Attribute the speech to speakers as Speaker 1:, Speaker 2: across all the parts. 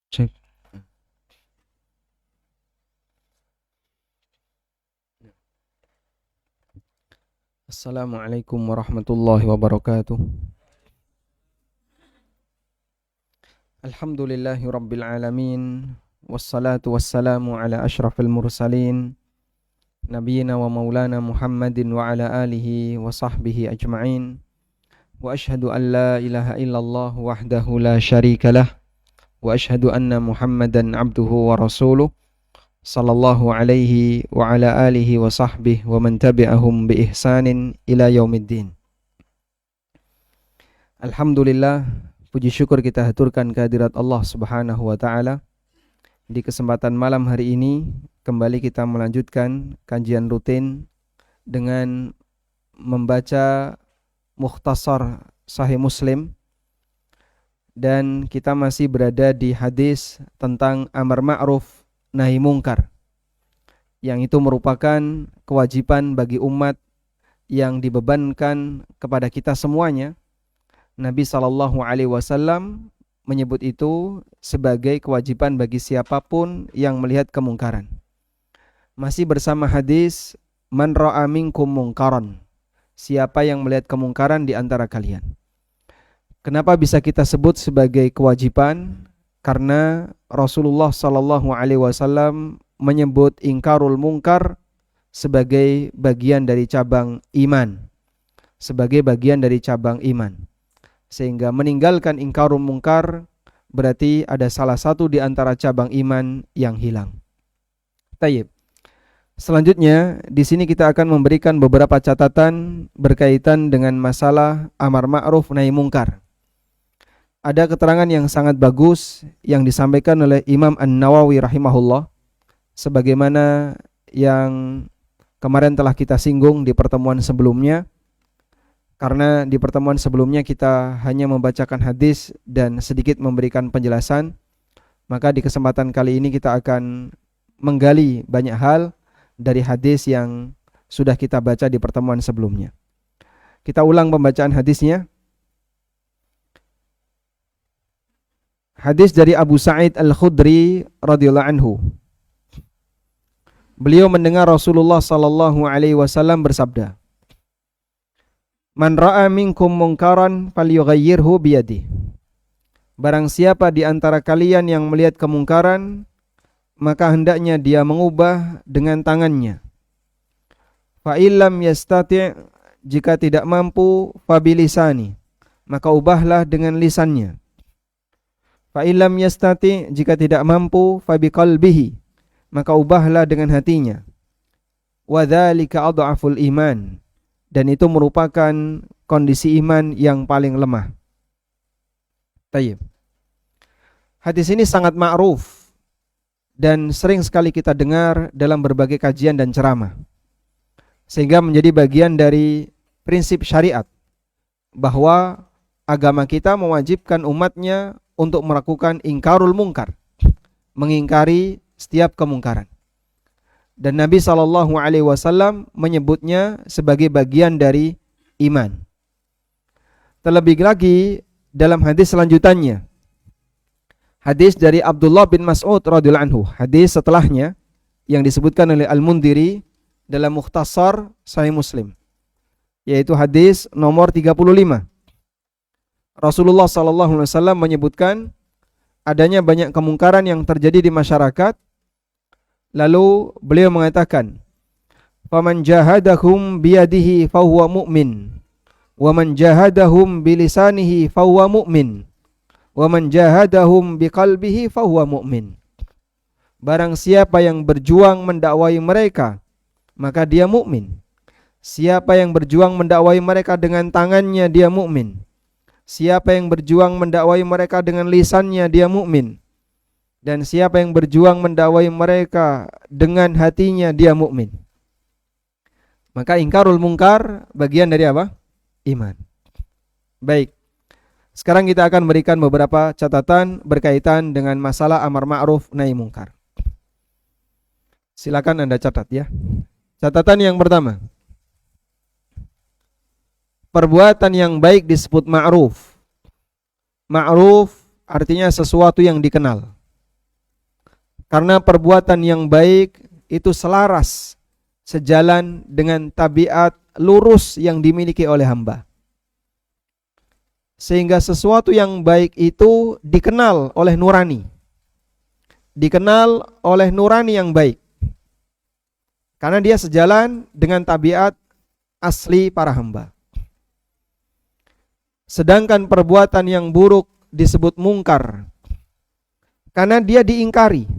Speaker 1: Cek. Assalamualaikum warahmatullahi wabarakatuh. Alhamdulillahi rabbil alamin. Wassalatu wassalamu ala ashrafil mursalin Nabiyyina wa maulana Muhammadin wa ala alihi wa sahbihi ajma'in. Wa ashhadu an la ilaha illallah wahdahu la syarika lah. Wa ashhadu anna Muhammadan abduhu wa rasuluh sallallahu alaihi wa ala alihi wa sahbihi wa man tabi'ahum bi ihsanin ila yaumiddin. Alhamdulillah, puji syukur kita haturkan kehadirat Allah Subhanahu wa taala. Di kesempatan malam hari ini kembali kita melanjutkan kajian rutin dengan membaca Mukhtasar Sahih Muslim, dan kita masih berada di hadis tentang amar ma'ruf nahi mungkar, yang itu merupakan kewajiban bagi umat yang dibebankan kepada kita semuanya. Nabi SAW menyebut itu sebagai kewajiban bagi siapapun yang melihat kemungkaran. Masih bersama hadis man ra'a minkum mungkaran, siapa yang melihat kemungkaran di antara kalian. Kenapa bisa kita sebut sebagai kewajiban? Karena Rasulullah SAW menyebut ingkarul mungkar sebagai bagian dari cabang iman, sehingga meninggalkan ingkarul mungkar berarti ada salah satu di antara cabang iman yang hilang. Tayyib. Selanjutnya di sini kita akan memberikan beberapa catatan berkaitan dengan masalah amar ma'ruf nahi mungkar. Ada keterangan yang sangat bagus yang disampaikan oleh Imam An-Nawawi rahimahullah, sebagaimana yang kemarin telah kita singgung di pertemuan sebelumnya. Karena di pertemuan sebelumnya kita hanya membacakan hadis dan sedikit memberikan penjelasan, maka di kesempatan kali ini kita akan menggali banyak hal dari hadis yang sudah kita baca di pertemuan sebelumnya. Kita ulang pembacaan hadisnya. Hadis dari Abu Sa'id Al-Khudri radhiyallahu anhu. Beliau mendengar Rasulullah sallallahu alaihi wasallam bersabda, "Man ra'a minkum mungkaran falyughayyirhu biyadihi." Barang siapa di antara kalian yang melihat kemungkaran, maka hendaknya dia mengubah dengan tangannya. Fa illam yastati', jika tidak mampu, fa bilisani, maka ubahlah dengan lisannya. Fa illam yastati', jika tidak mampu, fa biqalbihi, maka ubahlah dengan hatinya. Wa dzalika adhaful iman, dan itu merupakan kondisi iman yang paling lemah. Tayyib. Hadis ini sangat ma'ruf dan sering sekali kita dengar dalam berbagai kajian dan ceramah, sehingga menjadi bagian dari prinsip syariat bahwa agama kita mewajibkan umatnya untuk melakukan ingkarul mungkar, mengingkari setiap kemungkaran. Dan Nabi SAW menyebutnya sebagai bagian dari iman. Terlebih lagi dalam hadis selanjutannya, hadis dari Abdullah bin Mas'ud radhiyallahu anhu, hadis setelahnya yang disebutkan oleh Al-Mundhiri dalam Mukhtasar Sahih Muslim, yaitu hadis nomor 35. Rasulullah SAW menyebutkan adanya banyak kemungkaran yang terjadi di masyarakat. Lalu beliau mengatakan, "Faman jahadahum biyadihi fahuwa mu'min, wa man jahadahum bilisanihi fahuwa mu'min, wa man jahadahum biqalbihi fahuwa mu'min." Barang siapa yang berjuang mendakwai mereka, maka dia mukmin. Siapa yang berjuang mendakwai mereka dengan tangannya, dia mukmin. Siapa yang berjuang mendakwai mereka dengan lisannya, dia mukmin. Dan siapa yang berjuang mendakwai mereka dengan hatinya, dia mukmin. Maka ingkarul mungkar bagian dari apa? Iman. Baik. Sekarang kita akan berikan beberapa catatan berkaitan dengan masalah amar ma'ruf nahi mungkar. Silakan Anda catat ya. Catatan yang pertama, perbuatan yang baik disebut ma'ruf. Ma'ruf artinya sesuatu yang dikenal. Karena perbuatan yang baik itu selaras, sejalan dengan tabiat lurus yang dimiliki oleh hamba. Sehingga sesuatu yang baik itu dikenal oleh nurani. Dikenal oleh nurani yang baik. Karena dia sejalan dengan tabiat asli para hamba. Sedangkan perbuatan yang buruk disebut mungkar karena dia diingkari.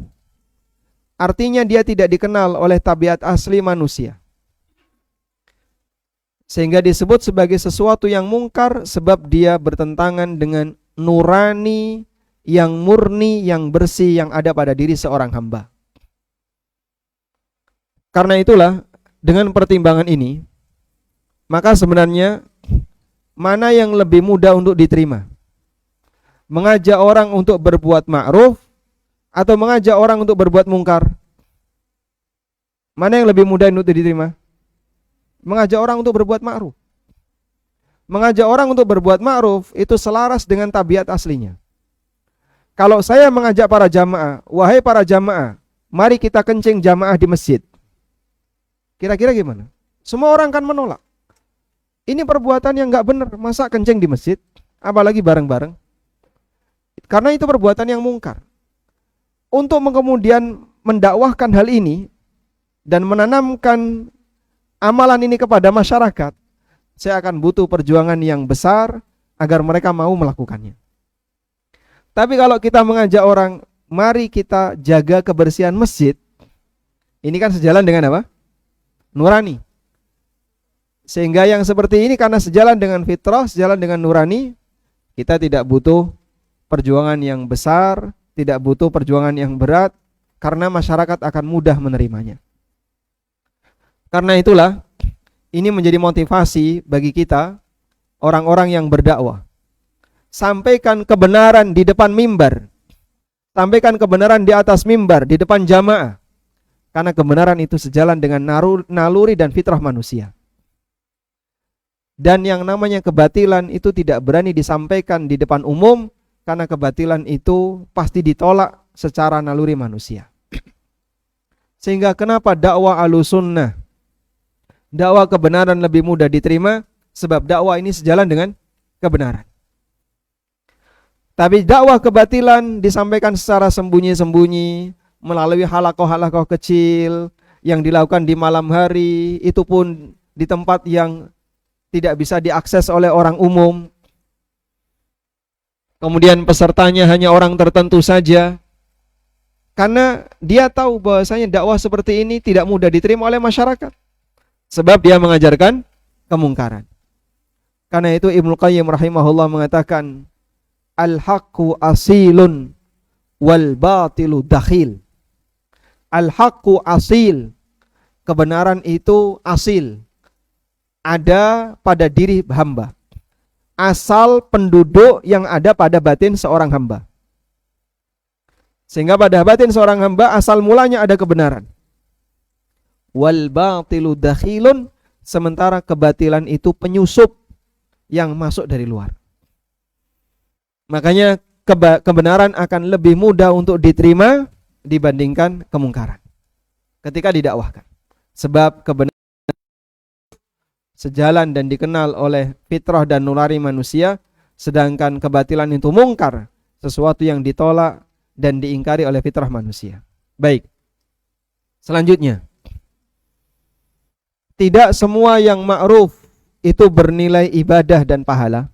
Speaker 1: Artinya dia tidak dikenal oleh tabiat asli manusia. Sehingga disebut sebagai sesuatu yang mungkar sebab dia bertentangan dengan nurani yang murni, yang bersih yang ada pada diri seorang hamba. Karena itulah dengan pertimbangan ini, maka sebenarnya mana yang lebih mudah untuk diterima? Mengajak orang untuk berbuat ma'ruf atau mengajak orang untuk berbuat mungkar? Mana yang lebih mudah untuk diterima? Mengajak orang untuk berbuat ma'ruf. Mengajak orang untuk berbuat ma'ruf itu selaras dengan tabiat aslinya. Kalau saya mengajak para jamaah, wahai para jamaah, mari kita kencing jamaah di masjid. Kira-kira gimana? Semua orang kan menolak. Ini perbuatan yang gak benar, masa kencing di masjid? Apalagi bareng-bareng. Karena itu perbuatan yang mungkar. Untuk kemudian mendakwahkan hal ini dan menanamkan amalan ini kepada masyarakat, saya akan butuh perjuangan yang besar agar mereka mau melakukannya. Tapi kalau kita mengajak orang, mari kita jaga kebersihan masjid, ini kan sejalan dengan apa? Nurani. Sehingga yang seperti ini karena sejalan dengan fitrah, sejalan dengan nurani, kita tidak butuh perjuangan yang besar, tidak butuh perjuangan yang berat, karena masyarakat akan mudah menerimanya. Karena itulah, ini menjadi motivasi bagi kita, orang-orang yang berdakwah. Sampaikan kebenaran di depan mimbar, sampaikan kebenaran di atas mimbar, di depan jamaah, karena kebenaran itu sejalan dengan naluri dan fitrah manusia. Dan yang namanya kebatilan itu tidak berani disampaikan di depan umum, karena kebatilan itu pasti ditolak secara naluri manusia. Sehingga kenapa dakwah Ahlussunnah, dakwah kebenaran lebih mudah diterima, sebab dakwah ini sejalan dengan kebenaran. Tapi dakwah kebatilan disampaikan secara sembunyi-sembunyi, melalui halakoh-halakoh kecil yang dilakukan di malam hari, itu pun di tempat yang tidak bisa diakses oleh orang umum. Kemudian pesertanya hanya orang tertentu saja. Karena dia tahu bahwasanya dakwah seperti ini tidak mudah diterima oleh masyarakat. Sebab dia mengajarkan kemungkaran. Karena itu Ibnu Qayyim rahimahullah mengatakan, al-haqqu asilun wal batilu dakhil. Al-haqqu asil, kebenaran itu asil, ada pada diri hamba. Asal penduduk yang ada pada batin seorang hamba. Sehingga pada batin seorang hamba asal mulanya ada kebenaran. Wal batilu dakhilun, sementara kebatilan itu penyusup yang masuk dari luar. Makanya kebenaran akan lebih mudah untuk diterima dibandingkan kemungkaran ketika didakwahkan. Sebab kebenaran sejalan dan dikenal oleh fitrah dan nurani manusia, sedangkan kebatilan itu mungkar, sesuatu yang ditolak dan diingkari oleh fitrah manusia. Baik. Selanjutnya, tidak semua yang ma'ruf itu bernilai ibadah dan pahala,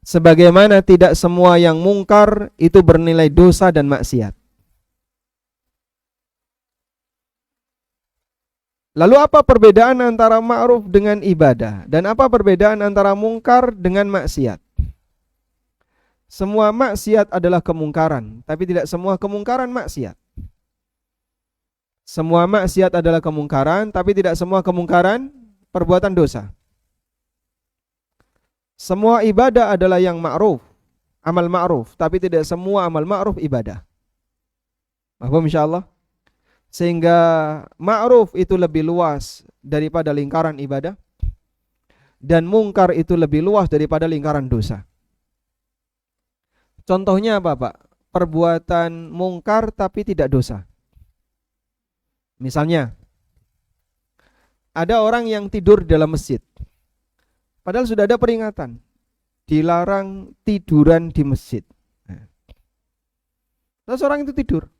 Speaker 1: sebagaimana tidak semua yang mungkar itu bernilai dosa dan maksiat. Lalu apa perbedaan antara ma'ruf dengan ibadah? Dan apa perbedaan antara mungkar dengan maksiat? Semua maksiat adalah kemungkaran, tapi tidak semua kemungkaran maksiat. Semua maksiat adalah kemungkaran, tapi tidak semua kemungkaran perbuatan dosa. Semua ibadah adalah yang ma'ruf, amal ma'ruf, tapi tidak semua amal ma'ruf ibadah. Paham insyaallah? Sehingga ma'ruf itu lebih luas daripada lingkaran ibadah, dan mungkar itu lebih luas daripada lingkaran dosa. Contohnya apa, Pak? perbuatan mungkar tapi tidak dosa. Misalnya, ada orang yang tidur di dalam masjid. Padahal sudah ada peringatan, dilarang tiduran di masjid. Terus orang itu tidur.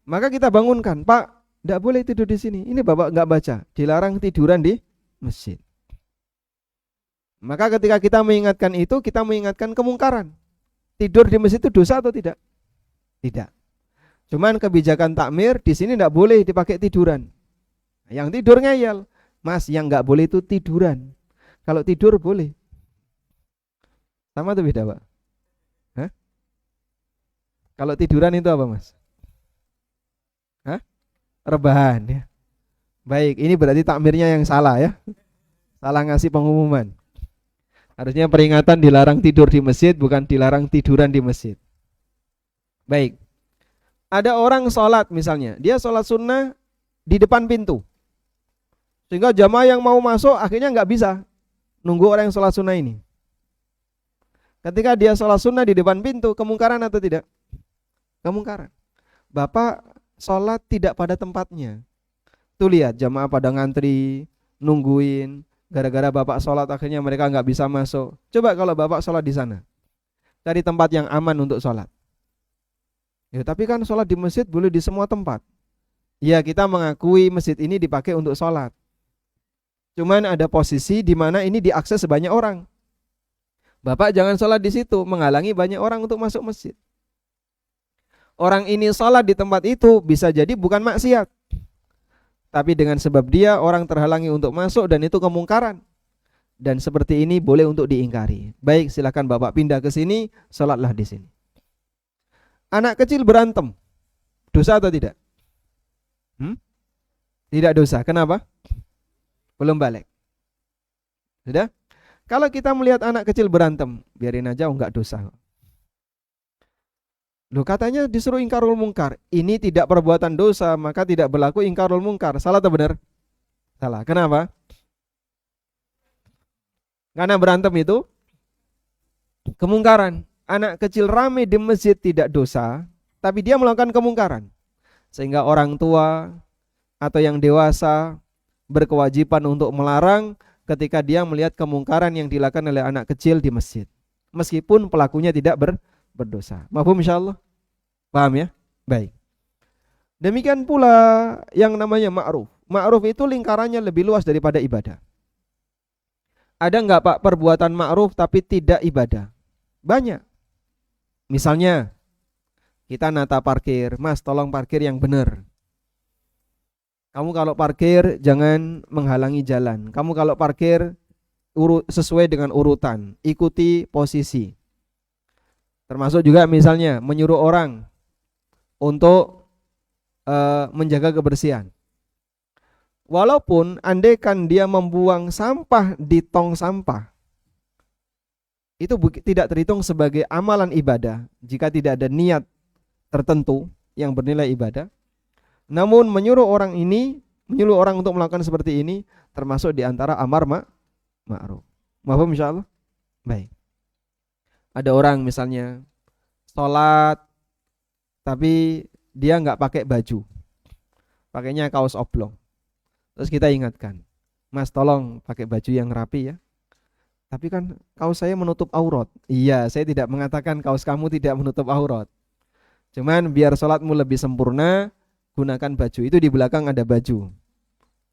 Speaker 1: Maka kita bangunkan, Pak, tidak boleh tidur di sini. Ini Bapak nggak baca, dilarang tiduran di masjid. Maka ketika kita mengingatkan itu, kita mengingatkan kemungkaran. Tidur di masjid itu dosa atau tidak? Tidak. Cuman kebijakan takmir di sini tidak boleh dipakai tiduran. Yang tidur ngeyel, Mas, yang nggak boleh itu tiduran. Kalau tidur boleh. Sama atau beda, Pak? Hah? Kalau tiduran itu apa, Mas? Hah? Rebahan ya. Baik, ini berarti takmirnya yang salah ya. Salah ngasih pengumuman. Harusnya peringatan dilarang tidur di masjid, bukan dilarang tiduran di masjid. Baik. Ada orang sholat misalnya, dia sholat sunnah di depan pintu. Sehingga jamaah yang mau masuk akhirnya nggak bisa nunggu orang yang sholat sunnah ini. Ketika dia sholat sunnah di depan pintu, kemungkaran atau tidak? Kemungkaran. Bapak sholat tidak pada tempatnya. Tuh lihat jamaah pada ngantri, nungguin. Gara-gara Bapak sholat akhirnya mereka nggak bisa masuk. Coba kalau Bapak sholat di sana, cari tempat yang aman untuk sholat. Ya, tapi kan sholat di masjid boleh di semua tempat. Ya, kita mengakui masjid ini dipakai untuk sholat. Cuman ada posisi di mana ini diakses sebanyak orang. Bapak jangan sholat di situ, menghalangi banyak orang untuk masuk masjid. Orang ini sholat di tempat itu bisa jadi bukan maksiat, tapi dengan sebab dia orang terhalangi untuk masuk dan itu kemungkaran. Dan seperti ini boleh untuk diingkari. Baik, silakan Bapak pindah ke sini, sholatlah di sini. Anak kecil berantem, dosa atau tidak? Tidak dosa. Kenapa? Belum balik. Sudah? Kalau kita melihat anak kecil berantem, biarin aja, enggak dosa. Loh, katanya disuruh ingkarul mungkar. Ini tidak perbuatan dosa, maka tidak berlaku ingkarul mungkar. Salah atau benar? Salah. Kenapa? Karena berantem itu kemungkaran. Anak kecil ramai di masjid tidak dosa, tapi dia melakukan kemungkaran. Sehingga orang tua atau yang dewasa berkewajiban untuk melarang ketika dia melihat kemungkaran yang dilakukan oleh anak kecil di masjid. Meskipun pelakunya tidak berdosa. Mahfum insyaallah? Paham ya? Baik. Demikian pula yang namanya ma'ruf. Ma'ruf itu lingkarannya lebih luas daripada ibadah. Ada enggak Pak perbuatan ma'ruf tapi tidak ibadah? Banyak. Misalnya kita nata parkir, Mas tolong parkir yang benar. Kamu kalau parkir jangan menghalangi jalan. Kamu kalau parkir sesuai dengan urutan, ikuti posisi. Termasuk juga misalnya menyuruh orang untuk menjaga kebersihan. Walaupun andaikan dia membuang sampah di tong sampah, itu tidak terhitung sebagai amalan ibadah jika tidak ada niat tertentu yang bernilai ibadah. Namun menyuruh orang untuk melakukan seperti ini termasuk di antara amar ma'ruf. Mahfum insyaallah? Baik. Ada orang misalnya sholat tapi dia nggak pakai baju, pakainya kaos oblong. Terus kita ingatkan, Mas tolong pakai baju yang rapi ya. Tapi kan kaos saya menutup aurat. Iya, saya tidak mengatakan kaos kamu tidak menutup aurat. Cuman biar sholatmu lebih sempurna, gunakan baju. Itu di belakang ada baju.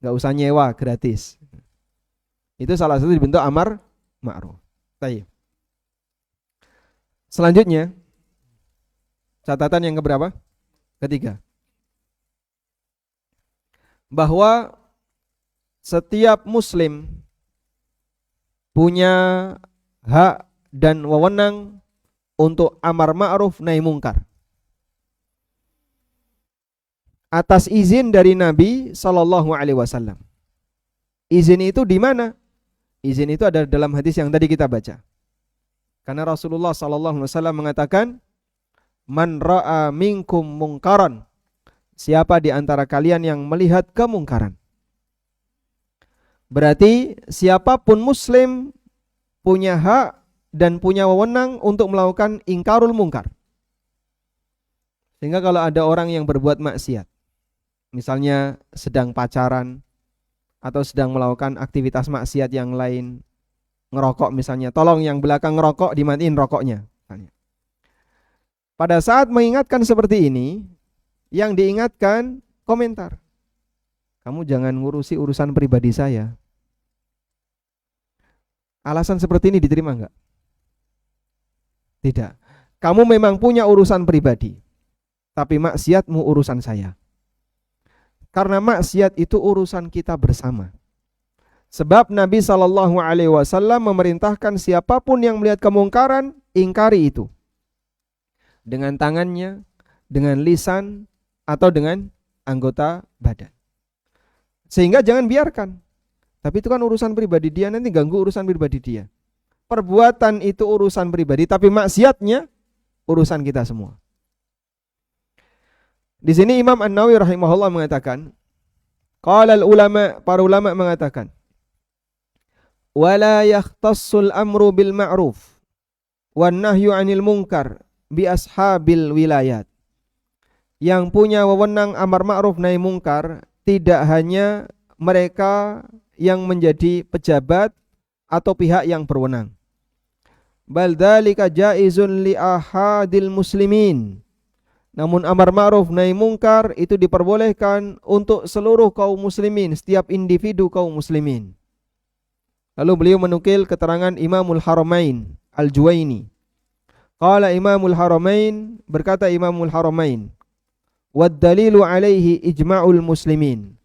Speaker 1: Gak usah nyewa, gratis. Itu salah satu bentuk amar ma'ruf. Baik. Selanjutnya, catatan yang keberapa? Ketiga. Bahwa setiap muslim punya hak dan wewenang untuk amar ma'ruf nahi mungkar atas izin dari Nabi sallallahu alaihi wasallam. Izin itu di mana? Izin itu ada dalam hadis yang tadi kita baca. Karena Rasulullah sallallahu alaihi wasallam mengatakan, "Man ra'a minkum mungkaran." Siapa di antara kalian yang melihat kemungkaran? Berarti siapapun muslim punya hak dan punya wewenang untuk melakukan ingkarul mungkar. Sehingga kalau ada orang yang berbuat maksiat, misalnya sedang pacaran atau sedang melakukan aktivitas maksiat yang lain, ngerokok misalnya, tolong yang belakang ngerokok dimatiin rokoknya. Pada saat mengingatkan seperti ini, yang diingatkan komentar. Kamu jangan ngurusi urusan pribadi saya. Alasan seperti ini diterima enggak? Tidak. Kamu memang punya urusan pribadi, tapi maksiatmu urusan saya. Karena maksiat itu urusan kita bersama. Sebab Nabi SAW memerintahkan siapapun yang melihat kemungkaran, ingkari itu. Dengan tangannya, dengan lisan, atau dengan anggota badan. Sehingga jangan biarkan. Tapi itu kan urusan pribadi dia, nanti ganggu urusan pribadi dia. Perbuatan itu urusan pribadi, tapi maksiatnya urusan kita semua. Di sini Imam An-Nawawi rahimahullah mengatakan, qala al-ulama, para ulama mengatakan, wala yakhtassul amru bil ma'ruf wan nahyu 'anil munkar bi ashabil wilayat. Yang punya wewenang amar ma'ruf nahi mungkar tidak hanya mereka yang menjadi pejabat atau pihak yang berwenang. Bal dzalika jaizun li ahadil muslimin. Namun amar ma'ruf nahi mungkar itu diperbolehkan untuk seluruh kaum muslimin, setiap individu kaum muslimin. Lalu beliau menukil keterangan Imamul Haramain Al-Juwaini. Qala Imamul Haramain, berkata Imamul Haramain, wad dalilu alaihi ijma'ul muslimin.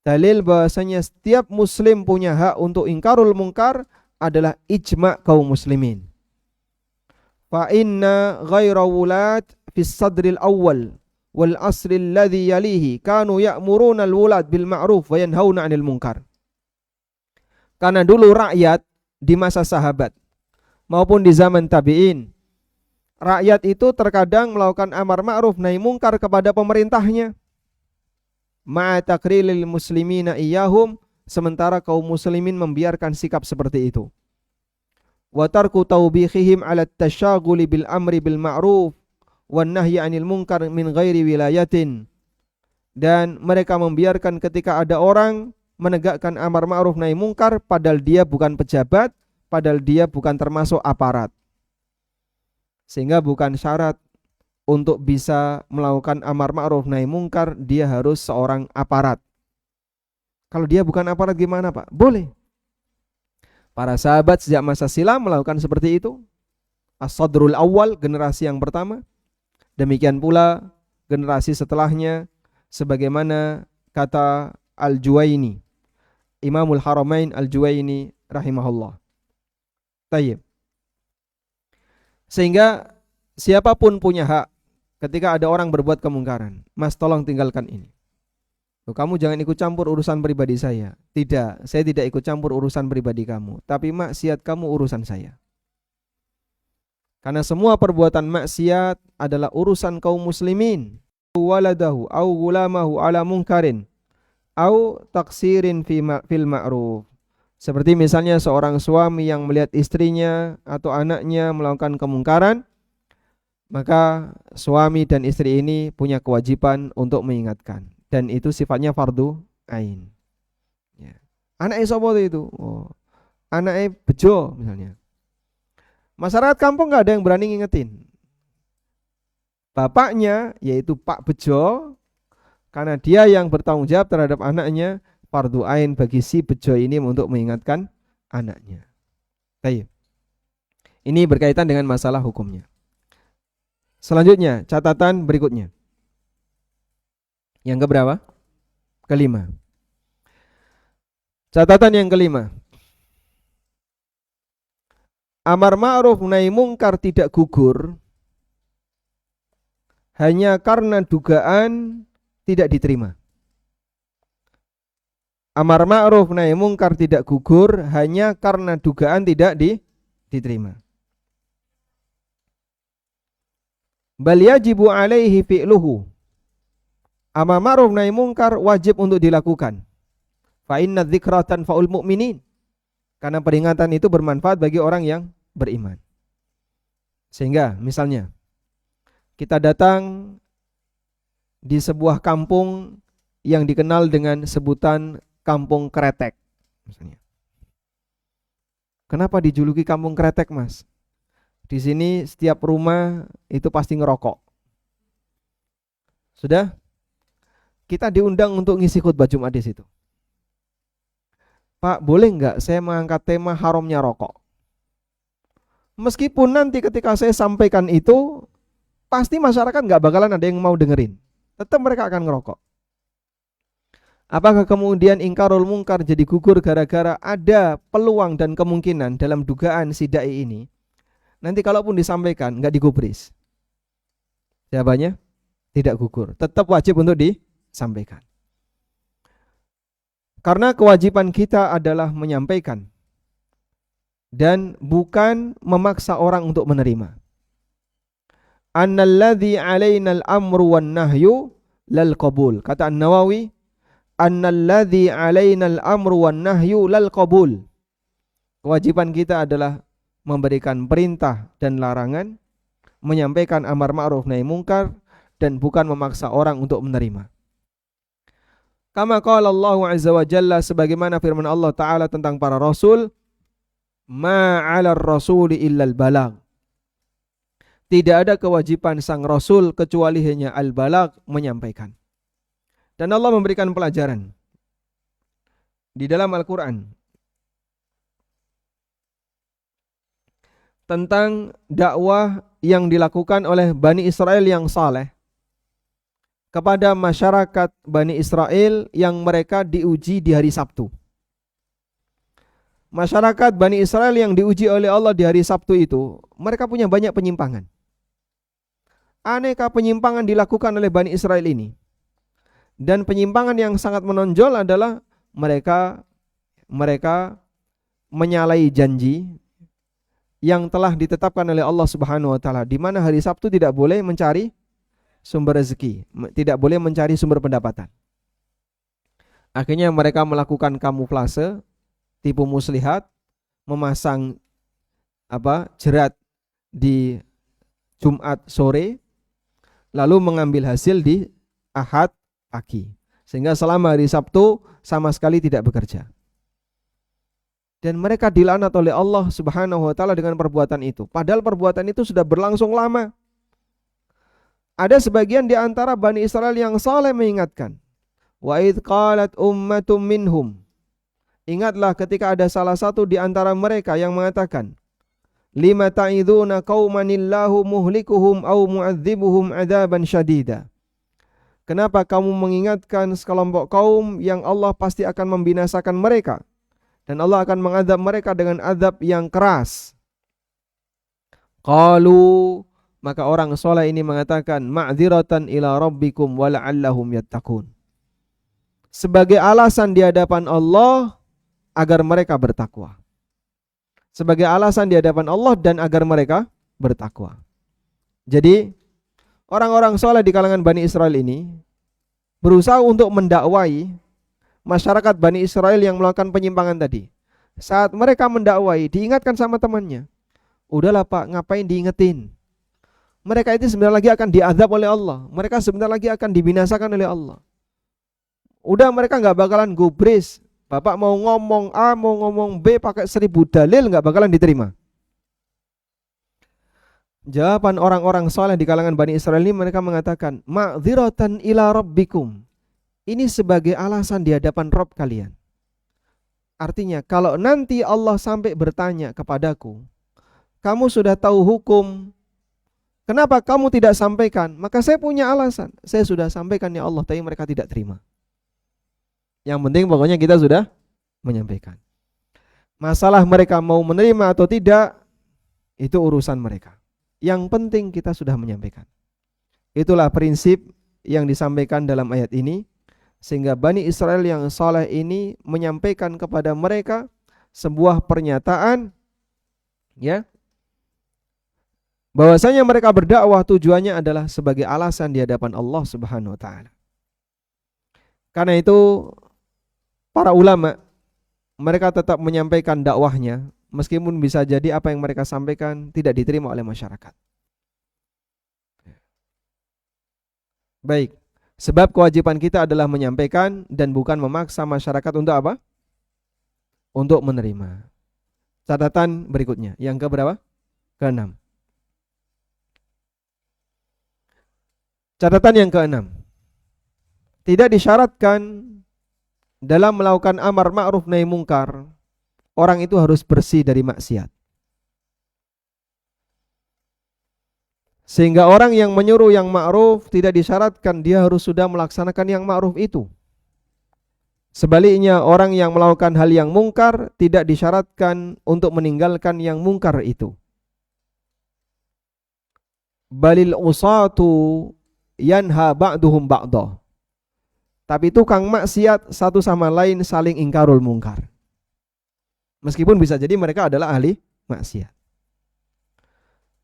Speaker 1: Dalil bahasanya setiap muslim punya hak untuk ingkarul mungkar adalah ijma' kaum muslimin. Fa inna ghaira wulad fis sadril awal wal asril ladhi yalihi kanu ya'muruna al-wulad bil ma'ruf wa yanhauna 'anil munkar. Karena dulu rakyat di masa sahabat maupun di zaman tabi'in, rakyat itu terkadang melakukan amar ma'ruf nahi mungkar kepada pemerintahnya. Ma'a takrilil muslimina iyahum, sementara kaum muslimin membiarkan sikap seperti itu. Wa tarku tawbihihim 'ala at-tasyaghuli bil amri bil ma'ruf wan nahyi 'anil munkar min ghairi wilayatin. Dan mereka membiarkan ketika ada orang menegakkan amar ma'ruf nahi mungkar padahal dia bukan pejabat, padahal dia bukan termasuk aparat. Sehingga bukan syarat untuk bisa melakukan amar ma'ruf nahi mungkar dia harus seorang aparat. Kalau dia bukan aparat gimana Pak? Boleh. Para sahabat sejak masa silam melakukan seperti itu. As-sadrul awal, generasi yang pertama. Demikian pula generasi setelahnya, sebagaimana kata Al-Juwaini, Imamul Haramain Al-Juwaini rahimahullah. Tayyib. Sehingga siapapun punya hak ketika ada orang berbuat kemungkaran. Mas tolong tinggalkan ini. Kamu jangan ikut campur urusan pribadi saya. Tidak, saya tidak ikut campur urusan pribadi kamu. Tapi maksiat kamu urusan saya. Karena semua perbuatan maksiat adalah urusan kaum muslimin. Waladahu au gulamahu ala munkarin au taksirin fil ma'ruf. Seperti misalnya seorang suami yang melihat istrinya atau anaknya melakukan kemungkaran, maka suami dan istri ini punya kewajiban untuk mengingatkan. Dan itu sifatnya fardu ain. Ya. Anaknya sapa itu? Oh, anaknya bejo misalnya. Masyarakat kampung nggak ada yang berani ngingetin. Bapaknya yaitu Pak Bejo, karena dia yang bertanggung jawab terhadap anaknya, fardu ain bagi si bejo ini untuk mengingatkan anaknya. Baik. Ini berkaitan dengan masalah hukumnya. Selanjutnya, catatan berikutnya. Yang keberapa? Kelima. Catatan yang kelima. Amar ma'ruf nahi mungkar tidak gugur hanya karena dugaan tidak diterima. Amar ma'ruf nahi mungkar tidak gugur hanya karena dugaan tidak diterima. Bal yajibu alaihi fi'luhu. Amar ma'ruf nahi mungkar wajib untuk dilakukan. Fa inna dzikra tanfa'ul mu'minin. Karena peringatan itu bermanfaat bagi orang yang beriman. Sehingga misalnya kita datang di sebuah kampung yang dikenal dengan sebutan Kampung Kretek misalnya. Kenapa dijuluki Kampung Kretek, Mas? Di sini setiap rumah itu pasti ngerokok. Sudah? Kita diundang untuk ngisi khutbah Jumat di situ. Pak, boleh nggak saya mengangkat tema haramnya rokok? Meskipun nanti ketika saya sampaikan itu, pasti masyarakat nggak bakalan ada yang mau dengerin. Tetap mereka akan ngerokok. Apakah kemudian ingkarul mungkar jadi gugur gara-gara ada peluang dan kemungkinan dalam dugaan si dai ini? Nanti kalaupun disampaikan nggak digubris. Jawabannya tidak gugur. Tetap wajib untuk disampaikan. Karena kewajiban kita adalah menyampaikan dan bukan memaksa orang untuk menerima. Annalladzi 'alainal amru wan nahyu lal qabul. Kata An-Nawawi, annalladzi 'alainal amru wan nahyu lal qabul. Kewajiban kita adalah memberikan perintah dan larangan, menyampaikan amar ma'ruf nahi mungkar, dan bukan memaksa orang untuk menerima. Kama qala Allah azza wa jalla, sebagaimana firman Allah Ta'ala tentang para rasul, ma 'alar rasuli illal balag. Tidak ada kewajiban sang rasul kecuali hanya al-balag, menyampaikan. Dan Allah memberikan pelajaran di dalam Al-Quran tentang dakwah yang dilakukan oleh Bani Israel yang saleh kepada masyarakat Bani Israel yang mereka diuji di hari Sabtu. Masyarakat Bani Israel yang diuji oleh Allah di hari Sabtu itu, mereka punya banyak penyimpangan. Aneka penyimpangan dilakukan oleh Bani Israel ini. Dan penyimpangan yang sangat menonjol adalah mereka menyalahi janji yang telah ditetapkan oleh Allah Subhanahu wa taala, di mana hari Sabtu tidak boleh mencari sumber rezeki, tidak boleh mencari sumber pendapatan. Akhirnya mereka melakukan kamuflase, tipu muslihat, memasang jerat di Jumat sore, lalu mengambil hasil di Ahad pagi, sehingga selama hari Sabtu sama sekali tidak bekerja. Dan mereka dilaknat oleh Allah Subhanahu wa taala dengan perbuatan itu. Padahal perbuatan itu sudah berlangsung lama. Ada sebagian di antara Bani Israel yang saleh mengingatkan, wa idz qalat ummatum minhum. Ingatlah ketika ada salah satu di antara mereka yang mengatakan, lima ta'iduna qaumanillahu muhlikuhum au mu'adzibuhum adzaban syadida. Kenapa kamu mengingatkan sekelompok kaum yang Allah pasti akan membinasakan mereka dan Allah akan mengadab mereka dengan azab yang keras? Qalu, maka orang soleh ini mengatakan, ma'dziratan ila rabbikum wa la'allahum yattaqun. Sebagai alasan di hadapan Allah agar mereka bertakwa. Sebagai alasan di hadapan Allah dan agar mereka bertakwa. Jadi orang-orang soleh di kalangan Bani Israel ini berusaha untuk mendakwai masyarakat Bani Israel yang melakukan penyimpangan tadi. Saat mereka mendakwai, diingatkan sama temannya, udahlah Pak, ngapain diingetin? Mereka itu sebentar lagi akan diazab oleh Allah. Mereka sebentar lagi akan dibinasakan oleh Allah. Udah, mereka gak bakalan gubris. Bapak mau ngomong A, mau ngomong B pakai 1000 dalil gak bakalan diterima. Jawaban orang-orang saleh di kalangan Bani Israel ini, mereka mengatakan, ma'dziratan ila rabbikum. Ini sebagai alasan di hadapan Rabb kalian. Artinya kalau nanti Allah sampai bertanya kepadaku, kamu sudah tahu hukum, kenapa kamu tidak sampaikan? Maka saya punya alasan. Saya sudah sampaikan ya Allah, tapi mereka tidak terima. Yang penting pokoknya kita sudah menyampaikan. Masalah mereka mau menerima atau tidak, itu urusan mereka. Yang penting kita sudah menyampaikan. Itulah prinsip yang disampaikan dalam ayat ini. Sehingga Bani Israel yang saleh ini menyampaikan kepada mereka sebuah pernyataan, ya, bahwasanya mereka berdakwah tujuannya adalah sebagai alasan di hadapan Allah Subhanahu wa taala. Karena itu para ulama mereka tetap menyampaikan dakwahnya meskipun bisa jadi apa yang mereka sampaikan tidak diterima oleh masyarakat. Baik, Sebab kewajiban kita adalah menyampaikan dan bukan memaksa masyarakat untuk apa? Untuk menerima. Catatan berikutnya, yang keberapa? Keenam. Catatan yang keenam. Tidak disyaratkan dalam melakukan amar ma'ruf nahi mungkar, orang itu harus bersih dari maksiat. Sehingga orang yang menyuruh yang ma'ruf tidak disyaratkan dia harus sudah melaksanakan yang ma'ruf itu. Sebaliknya, orang yang melakukan hal yang mungkar tidak disyaratkan untuk meninggalkan yang mungkar itu. Balil usatu yanha ba'duhum ba'dah. Tapi tukang maksiat satu sama lain saling ingkarul mungkar. Meskipun bisa jadi mereka adalah ahli maksiat.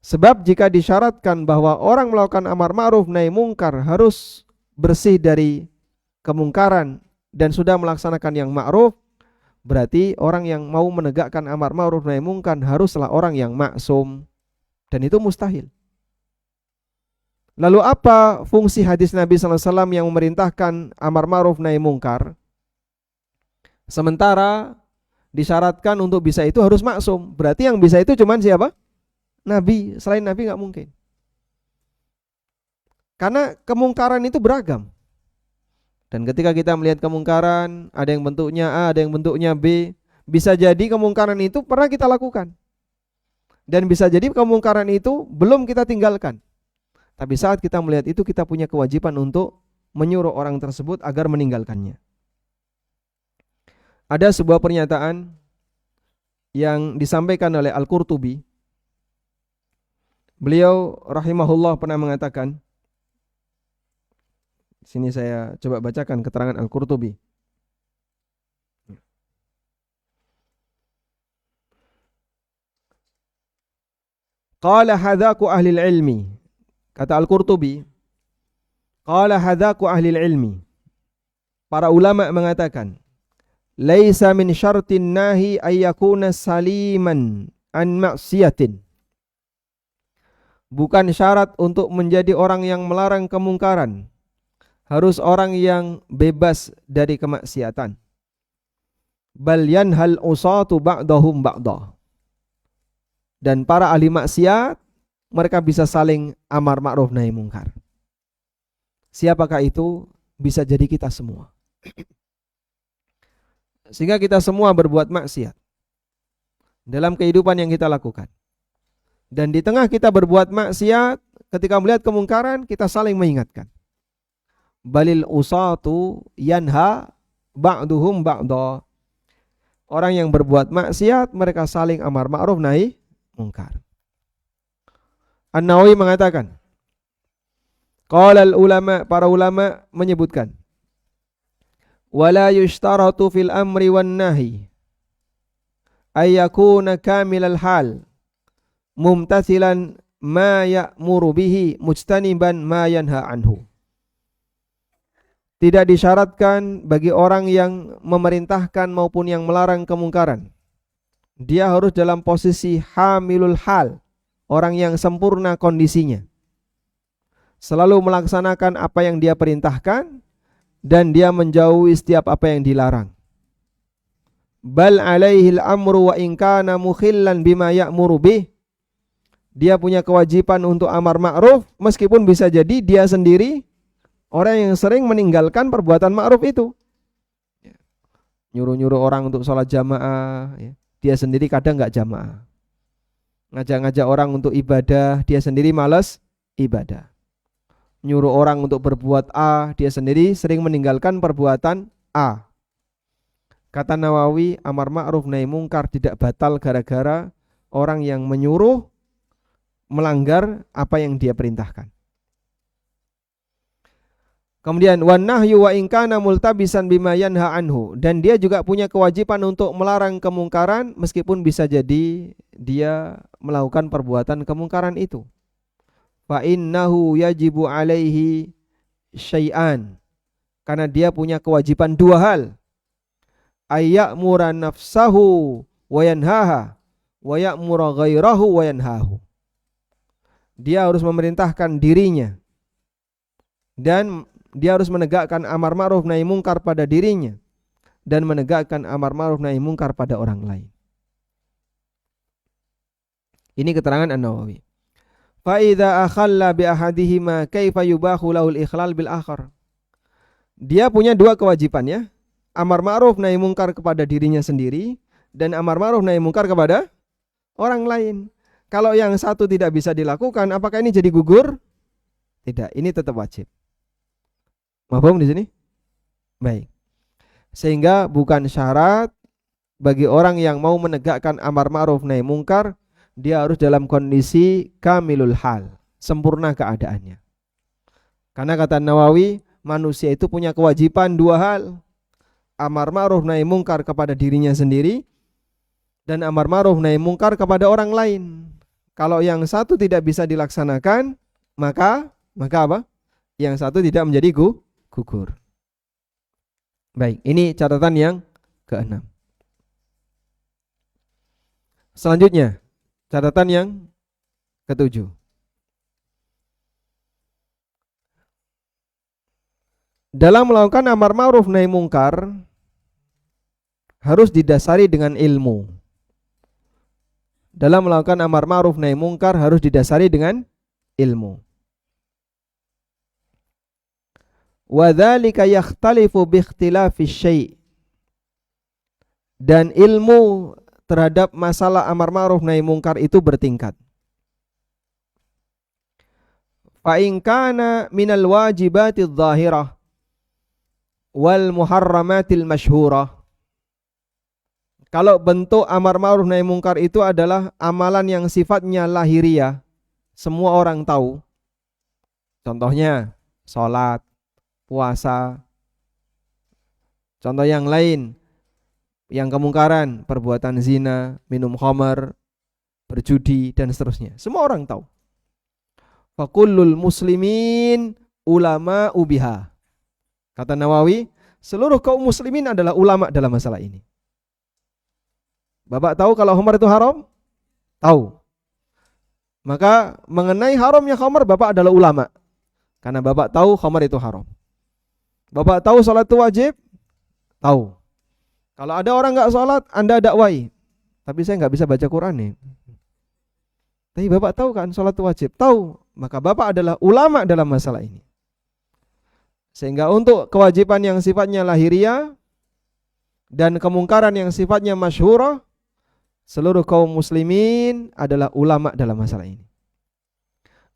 Speaker 1: Sebab jika disyaratkan bahwa orang melakukan amar ma'ruf nahi mungkar harus bersih dari kemungkaran dan sudah melaksanakan yang ma'ruf, berarti orang yang mau menegakkan amar ma'ruf nahi mungkar haruslah orang yang maksum, dan itu mustahil. Lalu apa fungsi hadis Nabi SAW yang memerintahkan amar ma'ruf nahi mungkar? Sementara disyaratkan untuk bisa itu harus maksum, berarti yang bisa itu cuman siapa? Nabi, selain Nabi nggak mungkin. Karena kemungkaran itu beragam. Dan ketika kita melihat kemungkaran, ada yang bentuknya A, ada yang bentuknya B, bisa jadi kemungkaran itu pernah kita lakukan. Dan bisa jadi kemungkaran itu belum kita tinggalkan. Tapi saat kita melihat itu, kita punya kewajiban untuk menyuruh orang tersebut agar meninggalkannya. Ada sebuah pernyataan yang disampaikan oleh Al-Qurtubi. Beliau rahimahullah pernah mengatakan, sini saya coba bacakan keterangan Al-Qurtubi. Qala hadzaku ahli ilmi. Kata Al-Qurtubi, qala hadzaku ahli ilmi. Para ulama mengatakan, laisa min syartin nahi ayyakuna saliman an maksiatin. Bukan syarat untuk menjadi orang yang melarang kemungkaran harus orang yang bebas dari kemaksiatan. Bal yanhal usatu ba'dahum ba'dah. Dan para ahli maksiat mereka bisa saling amar ma'ruf nahi mungkar. Siapakah itu? Bisa jadi kita semua. Sehingga kita semua berbuat maksiat dalam kehidupan yang kita lakukan. Dan di tengah kita berbuat maksiat, ketika melihat kemungkaran, kita saling mengingatkan. Balil usatu yanha ba'duhum ba'da. Orang yang berbuat maksiat, mereka saling amar ma'ruf nahi mungkar. An-Nawawi mengatakan, qala al-ulama, para ulama menyebutkan, wala yushtaratu fil amri wan nahi ayyakuna kamilal hal mumtathilan ma ya'muru bihi mujtaniban ma yanha anhu. Tidak disyaratkan bagi orang yang memerintahkan maupun yang melarang kemungkaran, dia harus dalam posisi hamilul hal, orang yang sempurna kondisinya, selalu melaksanakan apa yang dia perintahkan dan dia menjauhi setiap apa yang dilarang. Bal alaihil amru wa in kana mukhillan bima ya'muru bih. Dia punya kewajiban untuk amar ma'ruf meskipun bisa jadi dia sendiri orang yang sering meninggalkan perbuatan ma'ruf itu. Nyuruh-nyuruh orang untuk sholat jamaah, dia sendiri kadang nggak jamaah. Ngajak-ngajak orang untuk ibadah, dia sendiri malas ibadah. Nyuruh orang untuk berbuat A, dia sendiri sering meninggalkan perbuatan A. Kata Nawawi, amar ma'ruf nahi mungkar tidak batal gara-gara orang yang menyuruh melanggar apa yang dia perintahkan. Kemudian wan nahyu wa in kana multabisan bima yanha anhu, dan dia juga punya kewajiban untuk melarang kemungkaran meskipun bisa jadi dia melakukan perbuatan kemungkaran itu. Fa innahu yajibu alaihi syai'an, karena dia punya kewajiban dua hal. Ayya'mura nafsahu wa yanhaha wa ya'mura ghairahu wa yanhahu. Dia harus memerintahkan dirinya dan dia harus menegakkan amar ma'ruf nahi mungkar pada dirinya dan menegakkan amar ma'ruf nahi mungkar pada orang lain. Ini keterangan An-Nawawi. Fa idza akhalla bi ahadihima kaifa yubahu lahul ikhlal bil akhar. Dia punya dua kewajiban ya. Amar ma'ruf nahi mungkar kepada dirinya sendiri dan amar ma'ruf nahi mungkar kepada orang lain. Kalau yang satu tidak bisa dilakukan, apakah ini jadi gugur? Tidak, ini tetap wajib. Paham di sini? Baik. Sehingga bukan syarat bagi orang yang mau menegakkan amar ma'ruf nahi mungkar, dia harus dalam kondisi kamilul hal, sempurna keadaannya. Karena kata Nawawi, manusia itu punya kewajiban dua hal. Amar ma'ruf nahi mungkar kepada dirinya sendiri dan amar ma'ruf nahi mungkar kepada orang lain. Kalau yang satu tidak bisa dilaksanakan, maka apa? Yang satu tidak menjadi gugur. Baik, ini catatan yang ke-6. Selanjutnya, catatan yang ke-7. Dalam melakukan amar ma'ruf nahi mungkar harus didasari dengan ilmu. Dalam melakukan amar ma'ruf nahi mungkar harus didasari dengan ilmu. Wa dzalika yakhtalifu bi ikhtilafi syai'. Dan ilmu terhadap masalah amar ma'ruf nahi mungkar itu bertingkat. Fa in kana minal wajibatiz zahirah wal muharramatil masyhurah. Kalau bentuk amar ma'ruf nahi mungkar itu adalah amalan yang sifatnya lahiriah, semua orang tahu. Contohnya salat, puasa. Contoh yang lain, yang kemungkaran, perbuatan zina, minum khamar, berjudi dan seterusnya. Semua orang tahu. Fa kullul muslimin ulama ubiha. Kata Nawawi, seluruh kaum muslimin adalah ulama dalam masalah ini. Bapak tahu kalau khamar itu haram? Tahu. Maka mengenai haramnya khamar, Bapak adalah ulama. Karena Bapak tahu khamar itu haram. Bapak tahu salat itu wajib? Tahu. Kalau ada orang enggak salat, Anda dakwai. Tapi saya enggak bisa baca Quran nih. Tapi Bapak tahu kan salat itu wajib? Tahu. Maka Bapak adalah ulama dalam masalah ini. Sehingga untuk kewajiban yang sifatnya lahiriah dan kemungkaran yang sifatnya masyhurah, seluruh kaum muslimin adalah ulama dalam masalah ini.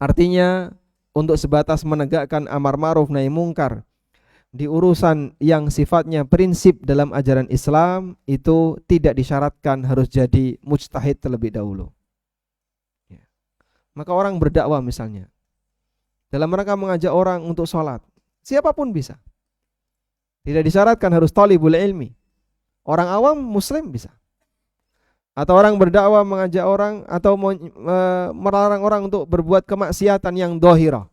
Speaker 1: Artinya untuk sebatas menegakkan amar ma'ruf nahi mungkar di urusan yang sifatnya prinsip dalam ajaran Islam itu tidak disyaratkan harus jadi mujtahid terlebih dahulu. Maka orang berdakwah misalnya dalam rangka mengajak orang untuk sholat, siapapun bisa. Tidak disyaratkan harus talibul ilmi. Orang awam muslim bisa. Atau orang berdakwah mengajak orang atau melarang orang untuk berbuat kemaksiatan yang dhahirah.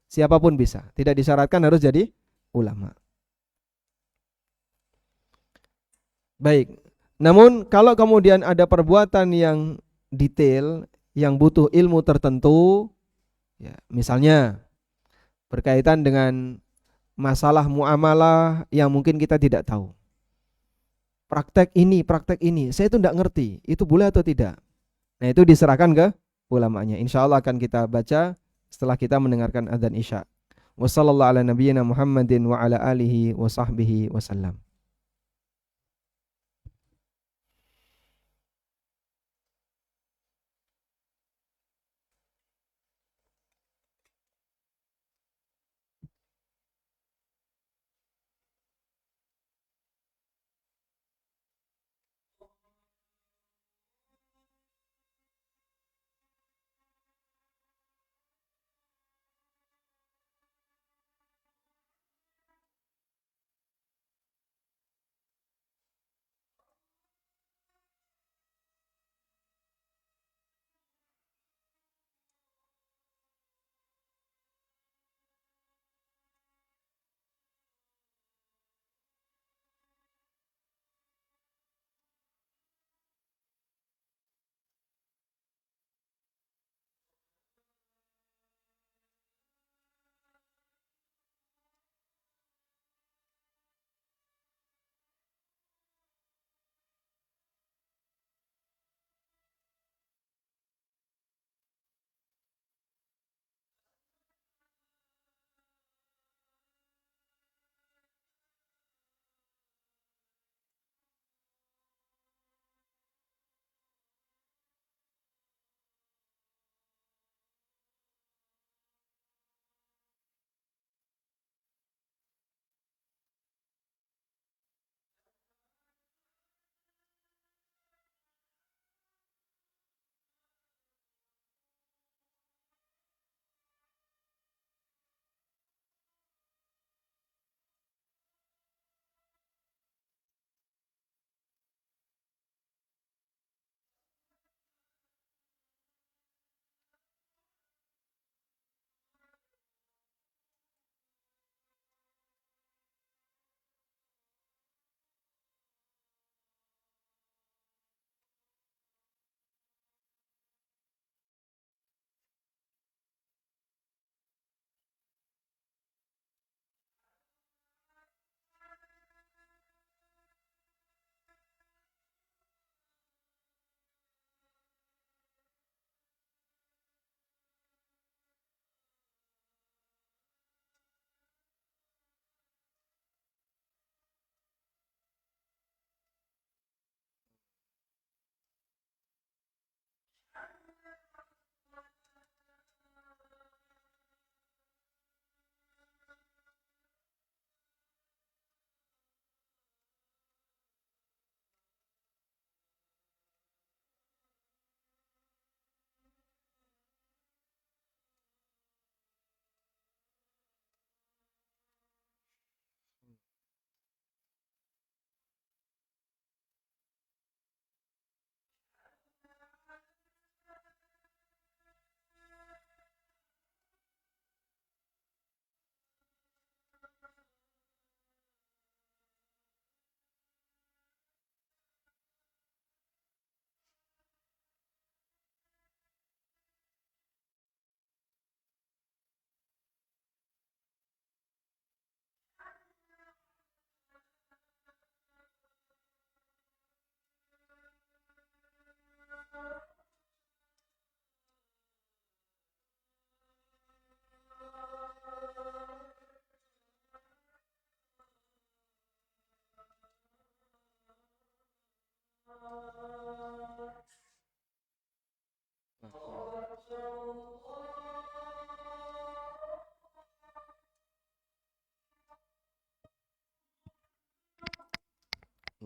Speaker 1: Siapapun bisa. Tidak disyaratkan harus jadi ulama. Baik. Namun kalau kemudian ada perbuatan yang detail, yang butuh ilmu tertentu, ya, misalnya berkaitan dengan masalah muamalah yang mungkin kita tidak tahu. Praktek ini, saya itu tidak ngerti, itu boleh atau tidak. Nah itu diserahkan ke ulamanya. Insya Allah akan kita baca setelah kita mendengarkan adzan isya. Wassallallahu ala nabiyyina Muhammadin wa ala alihi wa sahbihi wasallam.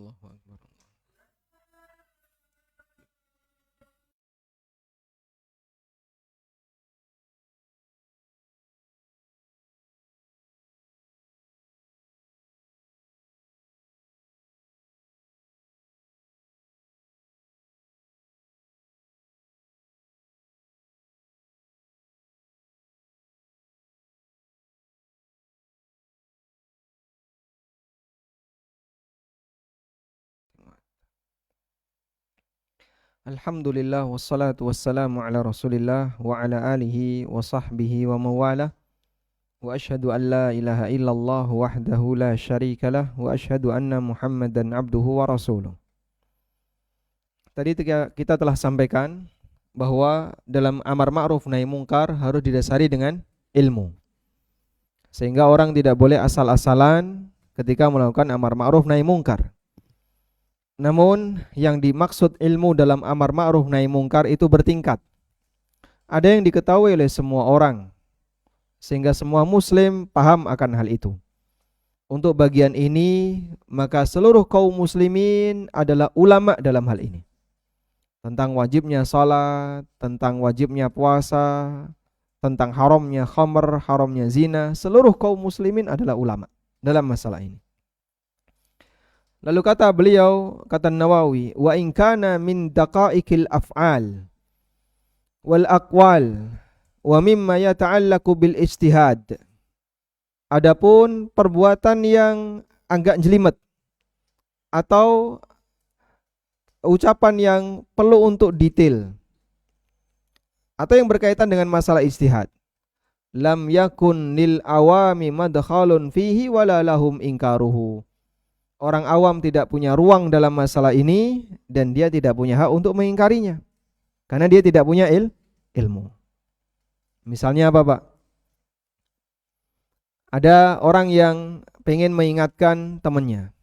Speaker 1: Allahu Akbar. Alhamdulillah wassalatu wassalamu ala Rasulillah wa ala alihi wa sahbihi wa mawala. Wa asyhadu an la ilaha illallah wahdahu la syarikalah wa asyhadu anna Muhammadan abduhu wa rasuluh. Tadi kita telah sampaikan bahwa dalam amar ma'ruf nahi mungkar harus didasari dengan ilmu. Sehingga orang tidak boleh asal-asalan ketika melakukan amar ma'ruf nahi mungkar. Namun yang dimaksud ilmu dalam amar ma'ruf nahi mungkar itu bertingkat. Ada yang diketahui oleh semua orang, sehingga semua muslim paham akan hal itu. Untuk bagian ini, maka seluruh kaum muslimin adalah ulama dalam hal ini. Tentang wajibnya salat, tentang wajibnya puasa, tentang haramnya khamr, haramnya zina, seluruh kaum muslimin adalah ulama dalam masalah ini. Lalu kata beliau, kata Nawawi, wa in kana min daqa'iqil af'al wal aqwal wa mimma yata'allaqu bil ijtihad. Adapun perbuatan yang agak jelimet atau ucapan yang perlu untuk detail atau yang berkaitan dengan masalah ijtihad, lam yakun lil awami madkhalun fihi wala lahum inkaruhu. Orang awam tidak punya ruang dalam masalah ini dan dia tidak punya hak untuk mengingkarinya karena dia tidak punya ilmu. Misalnya apa, Pak? Ada orang yang pengen mengingatkan temannya,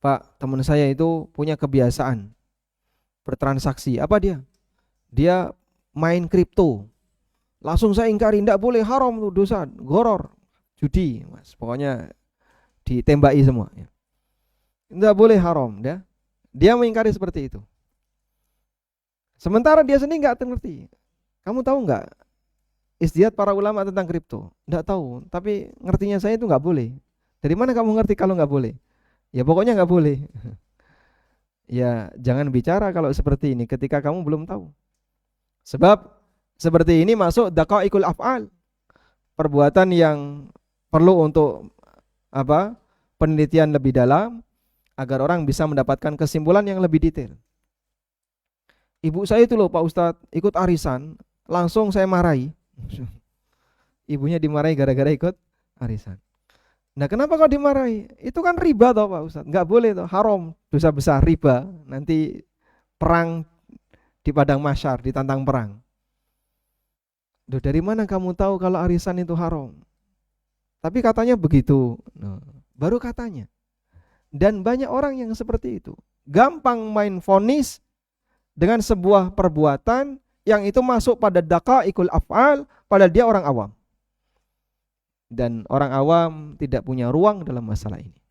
Speaker 1: Pak, teman saya itu punya kebiasaan bertransaksi. Apa dia? Dia main kripto. Langsung saya ingkari, tidak boleh, haram tuh, dosa, goror, judi, Mas. Pokoknya ditembaki semua. Tidak boleh, haram. Dia mengingkari seperti itu. Sementara dia sendiri nggak ngerti. Kamu tahu nggak ijtihad para ulama tentang kripto? Nggak tahu. Tapi ngertinya saya itu nggak boleh. Dari mana kamu ngerti kalau nggak boleh? Ya pokoknya nggak boleh. Ya jangan bicara kalau seperti ini ketika kamu belum tahu. Sebab seperti ini masuk daqa'iqul af'al. Perbuatan yang perlu untuk penelitian lebih dalam agar orang bisa mendapatkan kesimpulan yang lebih detail. Ibu saya itu loh Pak Ustadz ikut arisan, langsung saya marahi. Ibunya dimarahi gara-gara ikut arisan. Nah kenapa kok dimarahi? Itu kan riba toh Pak Ustadz, nggak boleh toh, haram, dosa besar, riba. Nanti perang di padang mahsyar, ditantang perang. Duh, dari mana kamu tahu kalau arisan itu haram? Tapi katanya begitu. Nah, baru katanya. Dan banyak orang yang seperti itu. Gampang main vonis dengan sebuah perbuatan yang itu masuk pada daqa'iqul af'al, padahal dia orang awam. Dan orang awam tidak punya ruang dalam masalah ini.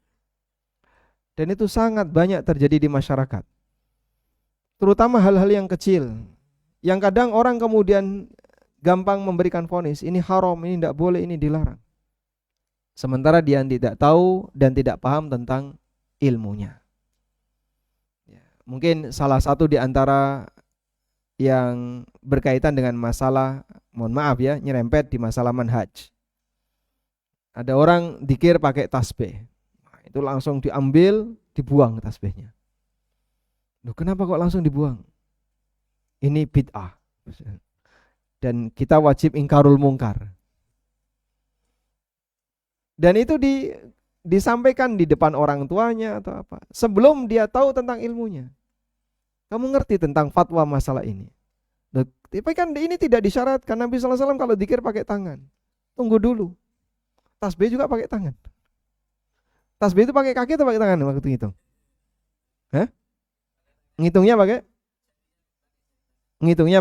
Speaker 1: Dan itu sangat banyak terjadi di masyarakat. Terutama hal-hal yang kecil. Yang kadang orang kemudian gampang memberikan vonis, ini haram, ini tidak boleh, ini dilarang. Sementara dia tidak tahu dan tidak paham tentang ilmunya. Ya, mungkin salah satu di antara yang berkaitan dengan masalah, mohon maaf ya, nyerempet di masalah manhaj. Ada orang dzikir pakai tasbih. Nah, itu langsung diambil, dibuang tasbihnya. Loh, kenapa kok langsung dibuang? Ini bid'ah. Dan kita wajib ingkarul mungkar. Dan itu disampaikan di depan orang tuanya atau apa, sebelum dia tahu tentang ilmunya. Kamu ngerti tentang fatwa masalah ini? Tapi kan ini tidak disyaratkan. Nabi SAW kalau dzikir pakai tangan. Tunggu dulu. Tasbih juga pakai tangan. Tasbih itu pakai kaki atau pakai tangan waktu ngitung? Ngitungnya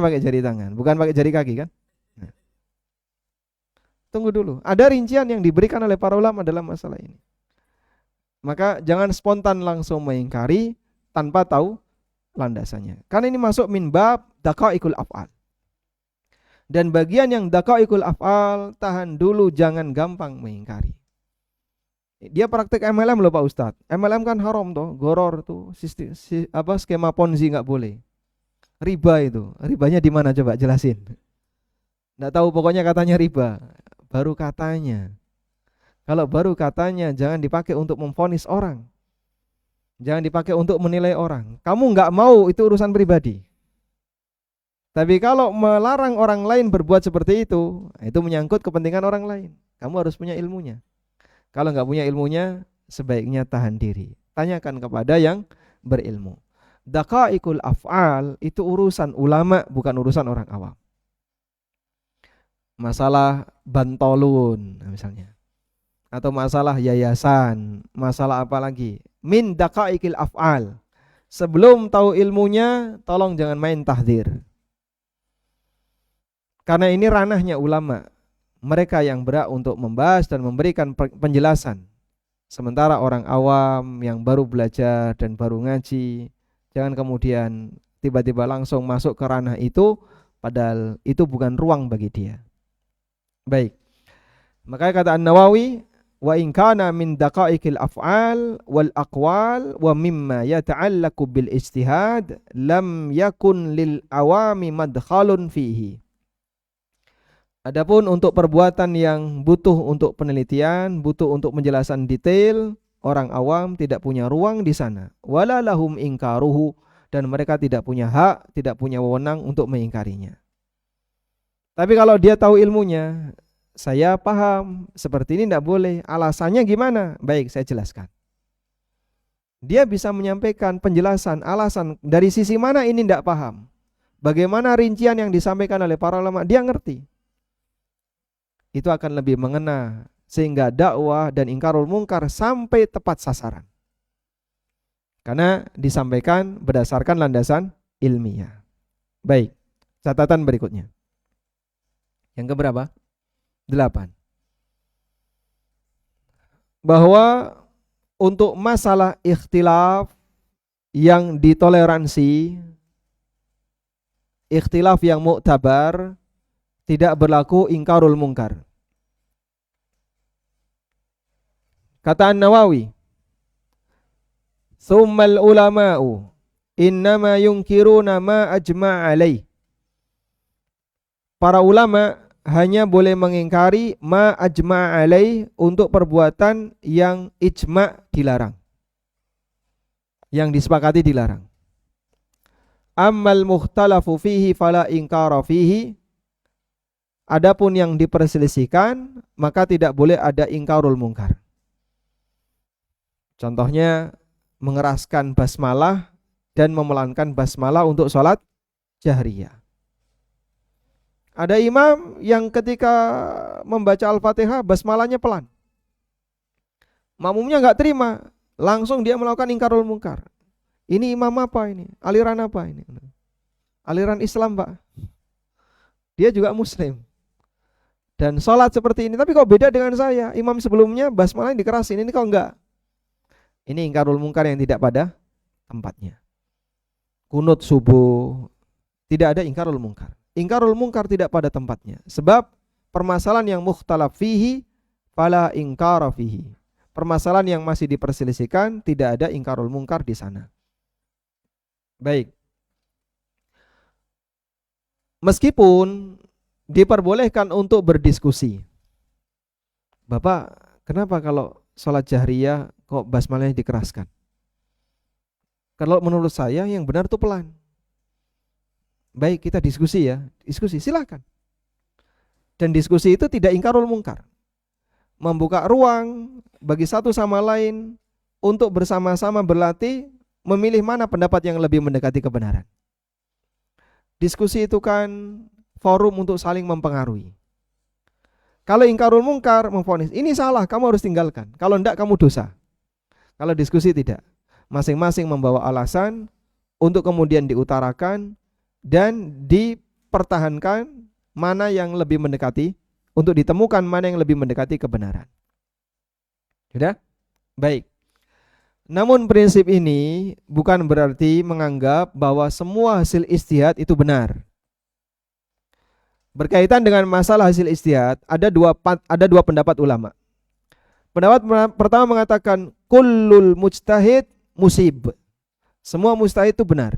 Speaker 1: pakai jari tangan, bukan pakai jari kaki kan? Nah. Tunggu dulu. Ada rincian yang diberikan oleh para ulama dalam masalah ini. Maka jangan spontan langsung mengingkari tanpa tahu landasannya. Karena ini masuk min bab daqaiqul af'al. Dan bagian yang daqaiqul af'al, tahan dulu, jangan gampang mengingkari. Dia praktek MLM loh Pak Ustadz. MLM kan haram toh, goror tuh, skema ponzi nggak boleh. Riba itu, ribanya di mana coba jelasin. Nggak tahu, pokoknya katanya riba. Baru katanya. Kalau baru katanya jangan dipakai untuk memvonis orang. Jangan dipakai untuk menilai orang. Kamu nggak mau, itu urusan pribadi. Tapi kalau melarang orang lain berbuat seperti itu menyangkut kepentingan orang lain. Kamu harus punya ilmunya. Kalau nggak punya ilmunya, sebaiknya tahan diri. Tanyakan kepada yang berilmu. Daqaiqul af'al itu urusan ulama, bukan urusan orang awam. Masalah bantolun misalnya, atau masalah yayasan, masalah apa lagi? Min daqaiqil af'al. Sebelum tahu ilmunya, tolong jangan main tahdzir. Karena ini ranahnya ulama. Mereka yang berhak untuk membahas dan memberikan penjelasan. Sementara orang awam yang baru belajar dan baru ngaji, jangan kemudian tiba-tiba langsung masuk ke ranah itu, padahal itu bukan ruang bagi dia. Baik. Makanya kata An-Nawawi, wa in kana min daqaiqil af'al wal aqwal wa mimma yata'allaqu bil ijtihad lam yakun lil awami madkhalun fihi. Adapun untuk perbuatan yang butuh untuk penelitian, butuh untuk penjelasan detail, orang awam tidak punya ruang di sana. Wala lahum ingkaruhu, dan mereka tidak punya hak, tidak punya wewenang untuk mengingkarinya. Tapi kalau dia tahu ilmunya, saya paham seperti ini tidak boleh. Alasannya gimana? Baik, saya jelaskan. Dia bisa menyampaikan penjelasan, alasan dari sisi mana ini tidak paham. Bagaimana rincian yang disampaikan oleh para ulama, dia ngerti. Itu akan lebih mengena, sehingga dakwah dan ingkarul mungkar sampai tepat sasaran. Karena disampaikan berdasarkan landasan ilmiah. Baik, catatan berikutnya. Yang keberapa? 8. Bahwa untuk masalah ikhtilaf yang ditoleransi, ikhtilaf yang muktabar, tidak berlaku ingkarul mungkar. Kata An-Nawawi, "Tsummal ulama'u innama yunkiruna ma ajma' alaih." Para ulama hanya boleh mengingkari ma ajma' alaih, untuk perbuatan yang ijma' dilarang, yang disepakati dilarang. Ammal mukhtalafu fihi fala ingkara fihi. Adapun yang diperselisihkan, maka tidak boleh ada ingkarul mungkar. Contohnya mengeraskan basmalah dan memelankan basmalah untuk sholat jahriyah. Ada imam yang ketika membaca Al-Fatihah basmalahnya pelan. Makmumnya nggak terima, langsung dia melakukan ingkarul mungkar. Ini imam apa ini? Aliran apa ini? Aliran Islam, Pak. Dia juga muslim dan sholat seperti ini, tapi kok beda dengan saya? Imam sebelumnya basmalah dikerasin, ini kok enggak? Ini ingkarul mungkar yang tidak pada tempatnya. Kunut subuh, tidak ada ingkarul mungkar. Ingkarul mungkar tidak pada tempatnya. Sebab permasalahan yang mukhtalaf fihi fala ingkara fihi. Permasalahan yang masih diperselisihkan, tidak ada ingkarul mungkar di sana. Baik. Meskipun diperbolehkan untuk berdiskusi. Bapak, kenapa kalau sholat jahriyah kok basmalahnya dikeraskan? Kalau menurut saya yang benar itu pelan. Baik, kita diskusi ya. Diskusi, silakan. Dan diskusi itu tidak ingkarul mungkar. Membuka ruang bagi satu sama lain untuk bersama-sama berlatih memilih mana pendapat yang lebih mendekati kebenaran. Diskusi itu kan forum untuk saling mempengaruhi. Kalau ingkarul mungkar, memvonis, ini salah, kamu harus tinggalkan. Kalau enggak, kamu dosa. Kalau diskusi tidak. Masing-masing membawa alasan untuk kemudian diutarakan dan dipertahankan mana yang lebih mendekati, untuk ditemukan mana yang lebih mendekati kebenaran. Sudah? Baik. Namun prinsip ini bukan berarti menganggap bahwa semua hasil ijtihad itu benar. Berkaitan dengan masalah hasil ijtihad, ada dua pendapat ulama. Pendapat pertama mengatakan kullul mujtahid musib. Semua mujtahid itu benar.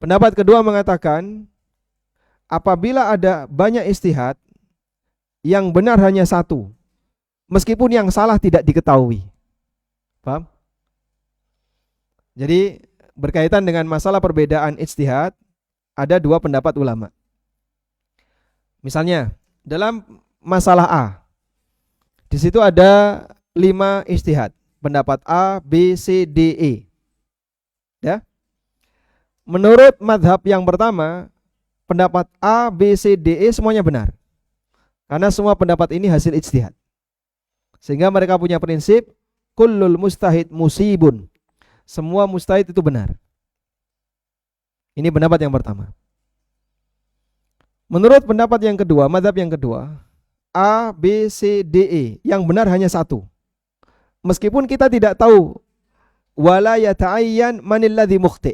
Speaker 1: Pendapat kedua mengatakan apabila ada banyak ijtihad, yang benar hanya satu, meskipun yang salah tidak diketahui. Paham? Jadi berkaitan dengan masalah perbedaan ijtihad, ada dua pendapat ulama. Misalnya dalam masalah A, di situ ada 5 ijtihad, pendapat A, B, C, D, E. Ya. Menurut madhab yang pertama, pendapat A, B, C, D, E semuanya benar. Karena semua pendapat ini hasil ijtihad. Sehingga mereka punya prinsip kullul mustahid musibun. Semua mustahid itu benar. Ini pendapat yang pertama. Menurut pendapat yang kedua, madhab yang kedua, A, B, C, D, E, yang benar hanya satu. Meskipun kita tidak tahu wala yata'ayyan manil ladzi mukhti.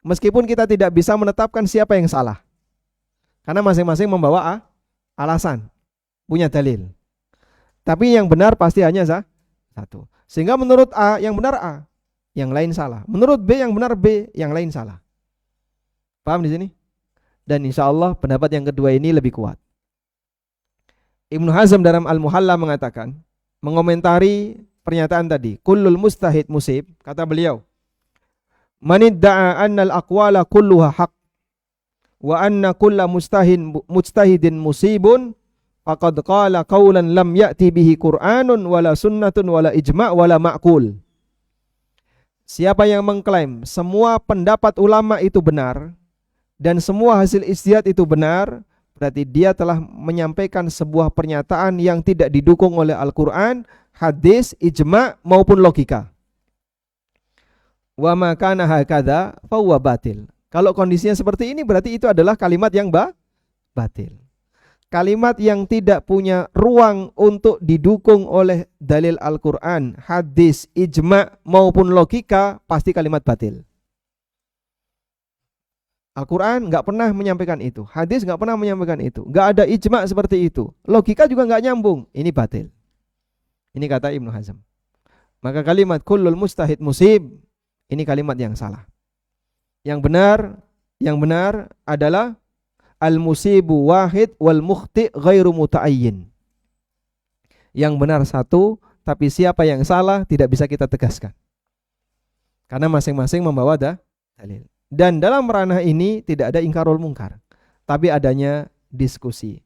Speaker 1: Meskipun kita tidak bisa menetapkan siapa yang salah. Karena masing-masing membawa alasan, punya dalil. Tapi yang benar pasti hanya satu. Sehingga menurut A yang benar A, yang lain salah. Menurut B yang benar B, yang lain salah. Paham di sini? Dan insya Allah pendapat yang kedua ini lebih kuat. Ibnu Hazm dalam Al-Muhalla mengatakan, mengomentari pernyataan tadi, kullul mustahid musib, kata beliau, manidda'a annal aqwala kulluha haq wa anna kulla mujtahidin musibun faqad qala qawlan lam ya'ti bihi Qur'anun wala sunnatun wala ijma' wala ma'qul. Siapa yang mengklaim semua pendapat ulama itu benar dan semua hasil ijtihad itu benar, berarti dia telah menyampaikan sebuah pernyataan yang tidak didukung oleh Al-Qur'an, hadis, ijma' maupun logika. Wa ma kana hakadha fa huwa batil. Kalau kondisinya seperti ini berarti itu adalah kalimat yang batil. Kalimat yang tidak punya ruang untuk didukung oleh dalil Al-Quran, hadis, ijma' maupun logika, pasti kalimat batil. Al-Quran gak pernah menyampaikan itu, hadis gak pernah menyampaikan itu, gak ada ijma' seperti itu, logika juga gak nyambung, ini batil. Ini kata Ibnu Hazm. Maka kalimat kullul mustahid musib, ini kalimat yang salah. Yang benar adalah al-musibu wahid wal mukhti ghairu muta'ayyin. Yang benar satu, tapi siapa yang salah tidak bisa kita tegaskan. Karena masing-masing membawa dalil. Dan dalam ranah ini tidak ada ingkarul mungkar, tapi adanya diskusi.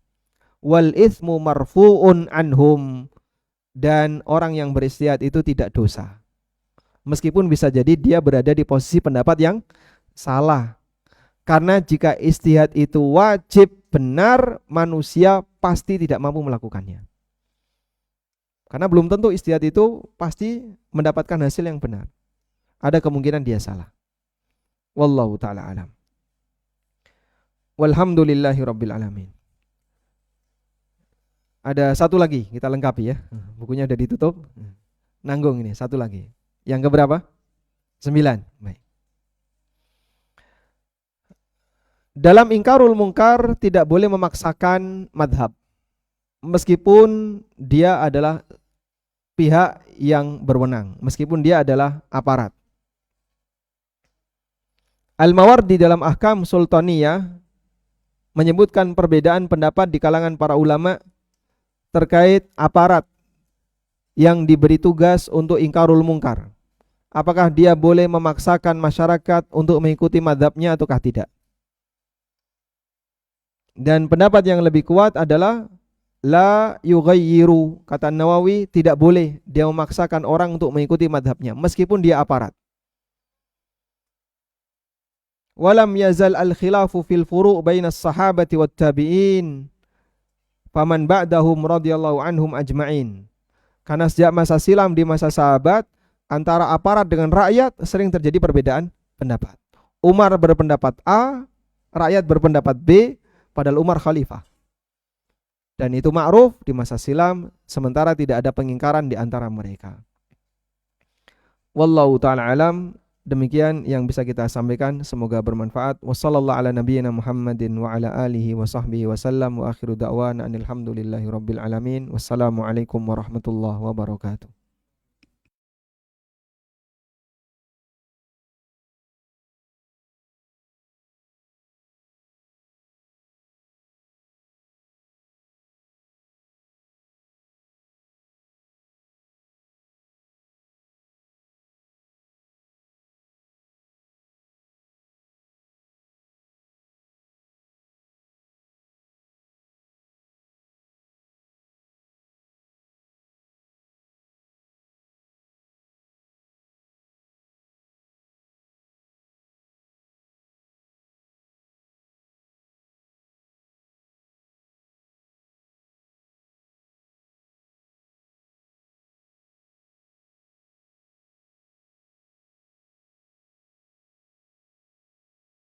Speaker 1: Wal itsmu marfu'un anhum, dan orang yang beristihad itu tidak dosa. Meskipun bisa jadi dia berada di posisi pendapat yang salah. Karena jika ijtihad itu wajib benar, manusia pasti tidak mampu melakukannya. Karena belum tentu ijtihad itu pasti mendapatkan hasil yang benar. Ada kemungkinan dia salah. Wallahu ta'ala alam. Walhamdulillahi rabbil alamin. Ada satu lagi, kita lengkapi ya. Bukunya udah ditutup. Nanggung ini, satu lagi. Yang keberapa? 9. Baik. Dalam ingkarul mungkar tidak boleh memaksakan madhab, meskipun dia adalah pihak yang berwenang, meskipun dia adalah aparat. Al-Mawardi dalam Ahkam Sultaniyah menyebutkan perbedaan pendapat di kalangan para ulama terkait aparat yang diberi tugas untuk ingkarul mungkar. Apakah dia boleh memaksakan masyarakat untuk mengikuti madhabnya ataukah tidak? Dan pendapat yang lebih kuat adalah la yughayyiru, kata Nawawi, tidak boleh dia memaksakan orang untuk mengikuti madhabnya meskipun dia aparat. Walam yazal al-khilafu fil furu' bainas sahabati wat tabi'in faman ba'dahum radhiyallahu anhum ajma'in. Karena sejak masa silam di masa sahabat, antara aparat dengan rakyat sering terjadi perbedaan pendapat. Umar berpendapat A, rakyat berpendapat B, padahal Umar khalifah. Dan itu ma'ruf di masa silam, sementara tidak ada pengingkaran di antara mereka. Wallahu ta'ala alam. Demikian yang bisa kita sampaikan, semoga bermanfaat. Wassallallahu ala nabiyyina Muhammadin wa ala alihi wa sahbihi wasallam wa akhiru da'wana anil hamdulillahi rabbil alamin. Wassalamualaikum warahmatullahi wabarakatuh.